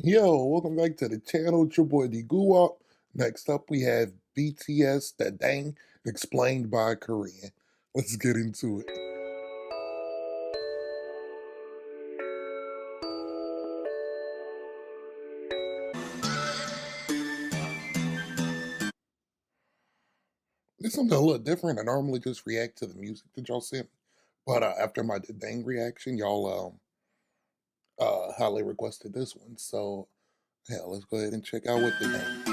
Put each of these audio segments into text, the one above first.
Yo, welcome back to the channel. It's your boy Dee Guwap. Next up, we have BTS, that dang, explained by a Korean. Let's get into it. It's something a little different. I normally just react to the music that y'all sent, but after my dang reaction, y'all highly requested this one. So, yeah, let's go ahead and check out what the dang.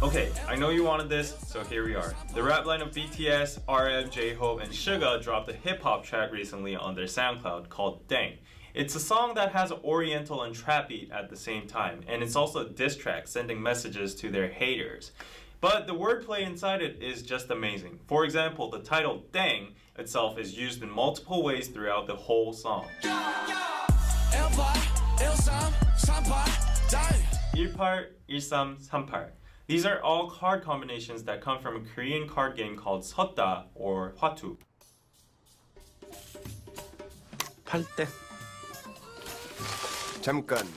Okay, I know you wanted this, so here we are. The rap line of BTS, RM, J-Hope, and Suga dropped a hip-hop track recently on their SoundCloud called Dang. It's a song that has oriental and trap beat at the same time, and it's also a diss track sending messages to their haters. But the wordplay inside it is just amazing. For example, the title Dang itself is used in multiple ways throughout the whole song. 18, 13, 38. These are all card combinations that come from a Korean card game called 섰다 or 화투. 8대 잠깐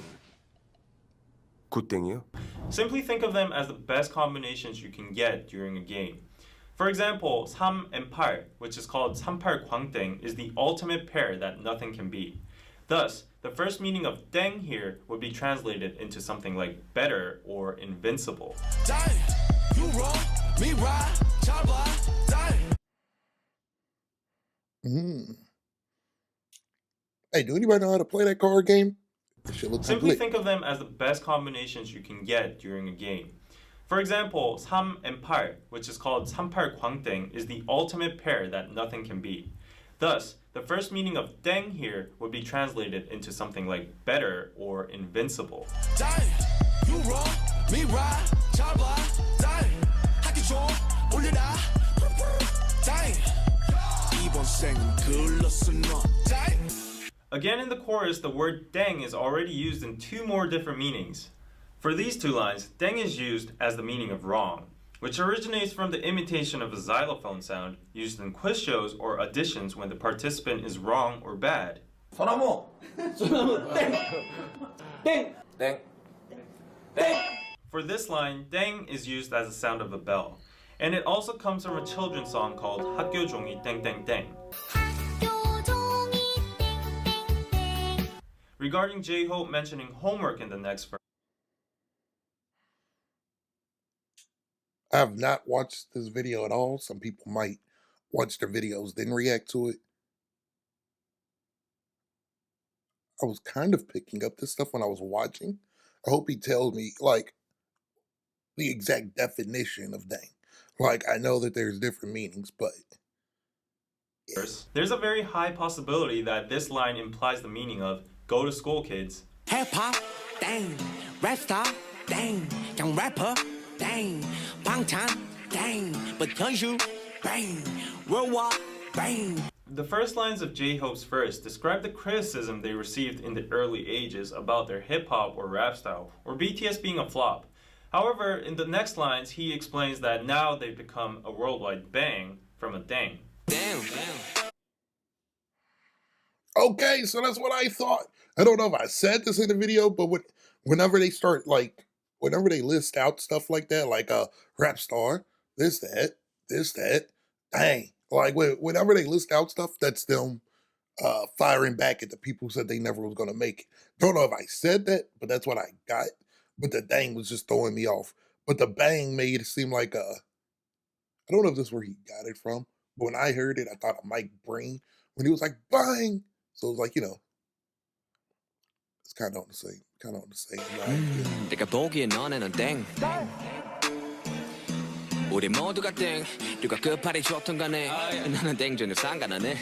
굿땡이요? Simply think of them as the best combinations you can get during a game. For example, 3 and 8, which is called 38 광땡, is the ultimate pair that nothing can beat. Thus, the first meaning of dang here would be translated into something like better or invincible. Hey, do anybody know how to play that card game? Simply think of them as the best combinations you can get during a game. For example, 3 and 8, which is called 38 광땡, is the ultimate pair that nothing can beat. Thus, the first meaning of dang here would be translated into something like better or invincible. Again in the chorus, the word dang is already used in 2 more different meanings. For these 2 lines, dang is used as the meaning of wrong, which originates from the imitation of a xylophone sound used in quiz shows or auditions when the participant is wrong or bad. 소나무 땡! 땡! 땡! For this line, dang is used as the sound of a bell, and it also comes from a children's song called 학교 종이 땡땡땡. Regarding J-Hope mentioning homework in the next verse, I have not watched this video at all. Some people might watch their videos, then react to it. I was kind of picking up this stuff when I was watching. I hope he tells me, like, the exact definition of dang. Like, I know that there's different meanings, but... yeah. There's a very high possibility that this line implies the meaning of go to school, kids. Hip-hop, dang. Rap star, dang. Young rapper, dang. 방탄, dang. Because you, bang. Worldwide, bang. The first lines of J-Hope's verse describe the criticism they received in the early ages about their hip-hop or rap style, or BTS being a flop. However, in the next lines, he explains that now they've become a worldwide bang from a dang. Damn. Okay, so that's what I thought. I don't know if I said this in the video, but whenever they start, like, whenever they list out stuff like that, like a rap star, this, that, dang. Like, whenever they list out stuff, that's them firing back at the people who said they never was going to make it. Don't know if I said that, but that's what I got. But the dang was just throwing me off. But the bang made it seem like I don't know if this is where he got it from, but when I heard it, I thought of Mike Breen when he was like, bang. So it was like, you know, it's kind of on the same line. 내가 보기엔 너네는 땡. 우리 모두가 땡. 누가 끝발이 좋든 간에 나는 땡 전혀 상관 안 해.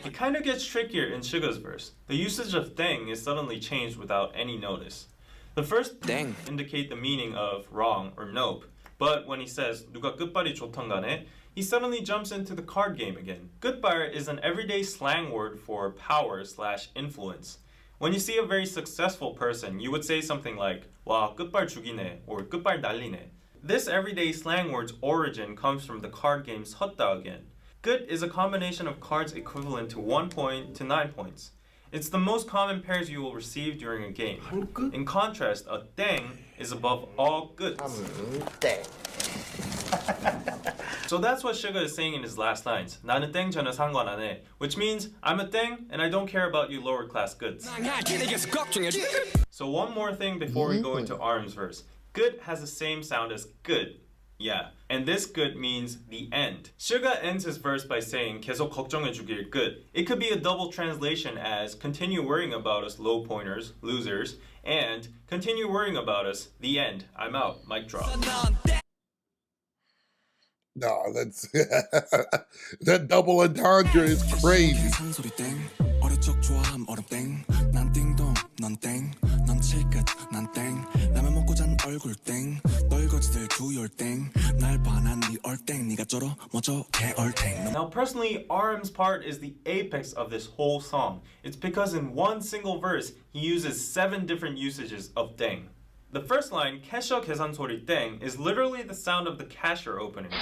It kind of gets trickier in Suga's verse. The usage of dang is suddenly changed without any notice. The first dang indicate the meaning of wrong or nope, but when he says 누가 끝발이 좋든 간에, he suddenly jumps into the card game again. 끝발 is an everyday slang word for power/influence. When you see a very successful person, you would say something like 와 끝발 죽이네 or 끝발 날리네. This everyday slang word's origin comes from the card game 섰다 again. Good is a combination of cards equivalent to 1 point to 9 points. It's the most common pairs you will receive during a game. In contrast, a 땡 is above all goods. So that's what Suga is saying in his last lines. 나는 땡 전혀 상관 안 해. Which means I'm a 땡 and I don't care about you lower class goods. So one more thing before we go into RM's verse. Good has the same sound as good. Yeah, and this good means the end. Suga ends his verse by saying 계속 걱정해주길 good. It could be a double translation as continue worrying about us low pointers, losers, and continue worrying about us, the end. I'm out, mic drop. No, that's that double entendre is crazy. Now personally, RM's part is the apex of this whole song. It's because in one single verse, he uses 7 different usages of 땡. The first line, 캐셔 계산 소리 땡, is literally the sound of the cashier opening,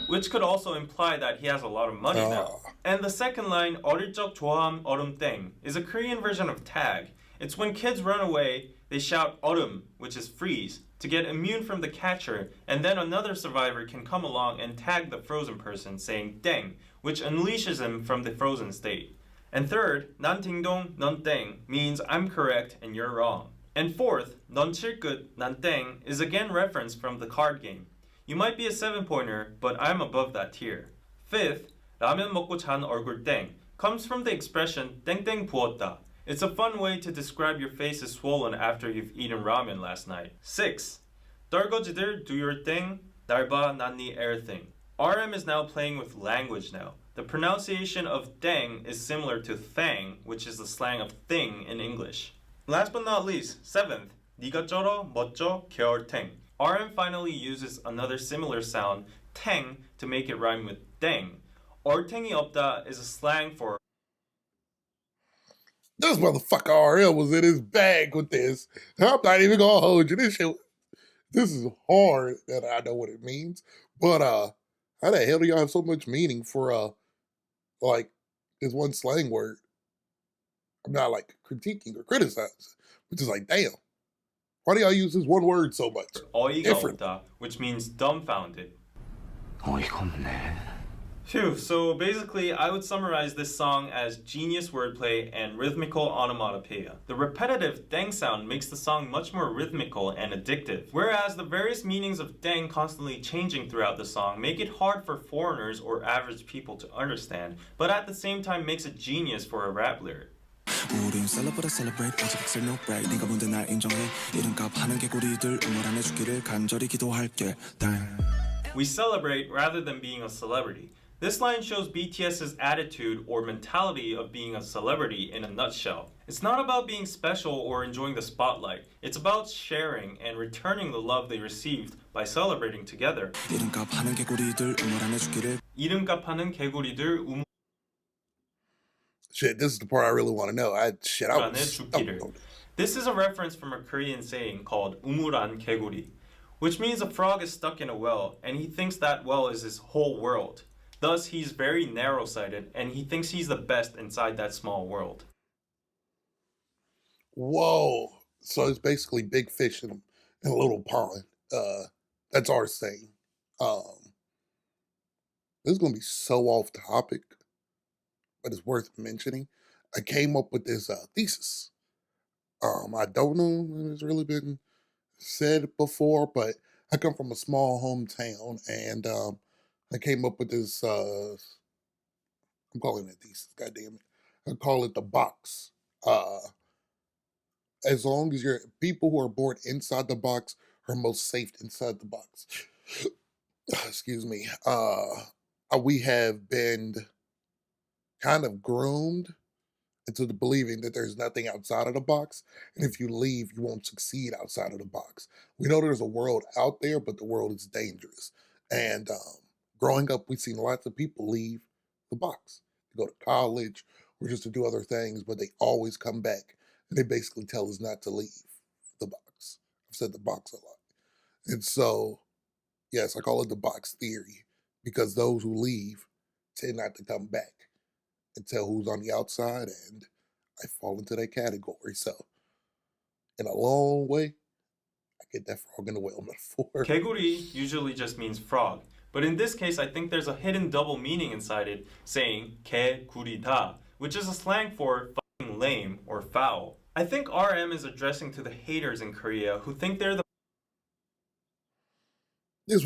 which could also imply that he has a lot of money now. And the second line, 어릴 적 좋아함 얼음 땡, is a Korean version of tag. It's when kids run away, they shout 얼음, which is freeze, to get immune from the catcher, and then another survivor can come along and tag the frozen person saying 땡, which unleashes him from the frozen state. And third, 난 딩동, 넌 땡, means I'm correct and you're wrong. And fourth, 넌 칠끝, 난 땡, is again referenced from the card game. You might be a 7-pointer, but I'm above that tier. Fifth, 라면 먹고 잔 얼굴 땡, comes from the expression 땡땡 부었다. It's a fun way to describe your face is swollen after you've eaten ramen last night. 6. 떨거지들 do your thing, 날 봐, 난 네 everything. RM is now playing with language now. The pronunciation of 땡 is similar to thang, which is the slang of thing in English. Last but not least, 7th, 네가 쩔어, 멋져, 겨울탱. RM finally uses another similar sound, 탱, to make it rhyme with 땡. 얼탱이 없다 is a slang for This motherfucker RL was in his bag with this. I'm not even gonna hold you. This is hard that I know what it means. But how the hell do y'all have so much meaning for like this one slang word? I'm not like critiquing or criticizing, but just like, damn, why do y'all use this one word so much? 어이가 없다, which means dumbfounded. 어이가 없네. Phew, so basically I would summarize this song as genius wordplay and rhythmical onomatopoeia. The repetitive 땡 sound makes the song much more rhythmical and addictive, whereas the various meanings of 땡 constantly changing throughout the song make it hard for foreigners or average people to understand, but at the same time makes it genius for a rap lyric. 우린 celebrate 아직 no break 네가 뭔데 날 인정해 이름값 하는 개구리들 응원 안 해주기를 간절히 기도할게. We celebrate rather than being a celebrity. This line shows BTS's attitude or mentality of being a celebrity in a nutshell. It's not about being special or enjoying the spotlight. It's about sharing and returning the love they received by celebrating together. 이름값 하는 개구리들 응원 안 해주기를. 이름값 하는 개구리들 Shit, this is the part I really want to know. This is a reference from a Korean saying called 우물안 개구리, which means a frog is stuck in a well and he thinks that well is his whole world. Thus, he's very narrow-sighted and he thinks he's the best inside that small world. Whoa. So it's basically big fish in a little pond. That's our saying. This is going to be so off topic, but it's worth mentioning. I came up with this thesis. I don't know if it's really been said before, but I come from a small hometown, and I came up with this, I'm calling it thesis, goddammit. I call it the box. As long as you're people who are born inside the box are most safe inside the box. Excuse me. We have been kind of groomed into the believing that there's nothing outside of the box, and if you leave, you won't succeed outside of the box. We know there's a world out there, but the world is dangerous. And growing up, we've seen lots of people leave the box to go to college or just to do other things, but they always come back, and they basically tell us not to leave the box. I've said the box a lot. And so, yes, I call it the box theory, because those who leave tend not to come back and tell who's on the outside, and I fall into that category. So, in a long way, I get that frog in the whale metaphor. 개구리 usually just means frog, but in this case I think there's a hidden double meaning inside it, saying 개구리다, which is a slang for fucking lame or foul. I think RM is addressing to the haters in Korea who think they're the This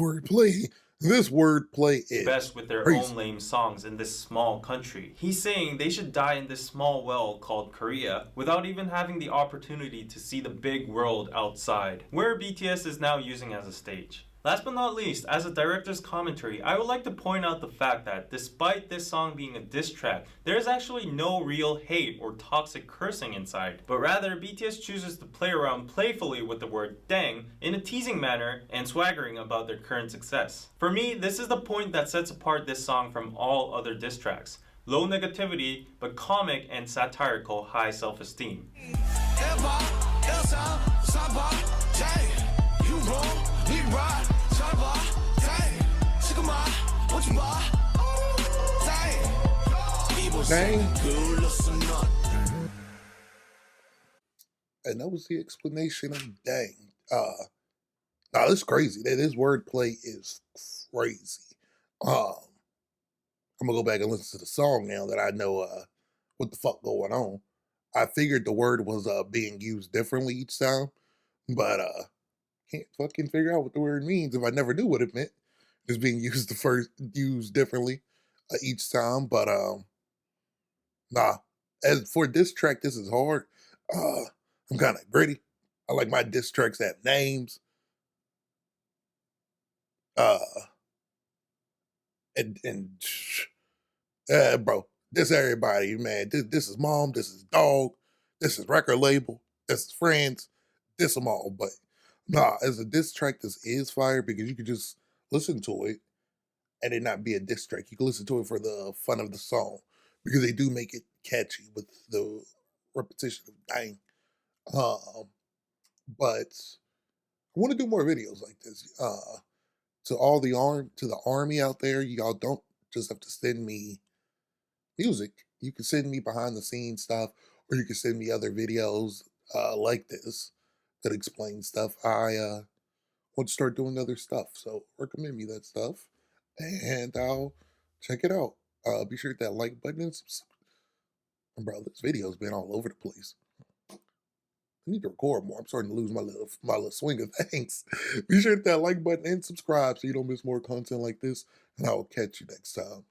wordplay is best with their crazy. own lame songs in this small country. He's saying they should die in this small well called Korea without even having the opportunity to see the big world outside, where BTS is now using as a stage. Last but not least, as a director's commentary, I would like to point out the fact that despite this song being a diss track, there is actually no real hate or toxic cursing inside, but rather BTS chooses to play around playfully with the word dang in a teasing manner and swaggering about their current success. For me, this is the point that sets apart this song from all other diss tracks. Low negativity, but comic and satirical high self-esteem. Dang. And that was the explanation of dang. Nah, it's crazy. This wordplay is crazy. I'm gonna go back and listen to the song now that I know what the fuck going on. I figured the word was being used differently each time, but can't fucking figure out what the word means if I never knew what it meant. It's being used differently each time, but nah. As for diss track, this is hard. I'm kind of gritty. I like my diss tracks that have names. And bro, this everybody, man. This is mom. This is dog. This is record label. This is friends. This them all. But nah, as a diss track, this is fire because you can just listen to it and it not be a diss track. You can listen to it for the fun of the song because they do make it catchy with the repetition of dang. But I want to do more videos like this. To the army out there, y'all don't just have to send me music. You can send me behind the scenes stuff, or you can send me other videos like this that explain stuff. I want to start doing other stuff, so recommend me that stuff, and I'll check it out. Be sure to hit that like button and subscribe. Bro, this video's been all over the place. I need to record more. I'm starting to lose my little swing of things. Be sure to hit that like button and subscribe so you don't miss more content like this, and I will catch you next time.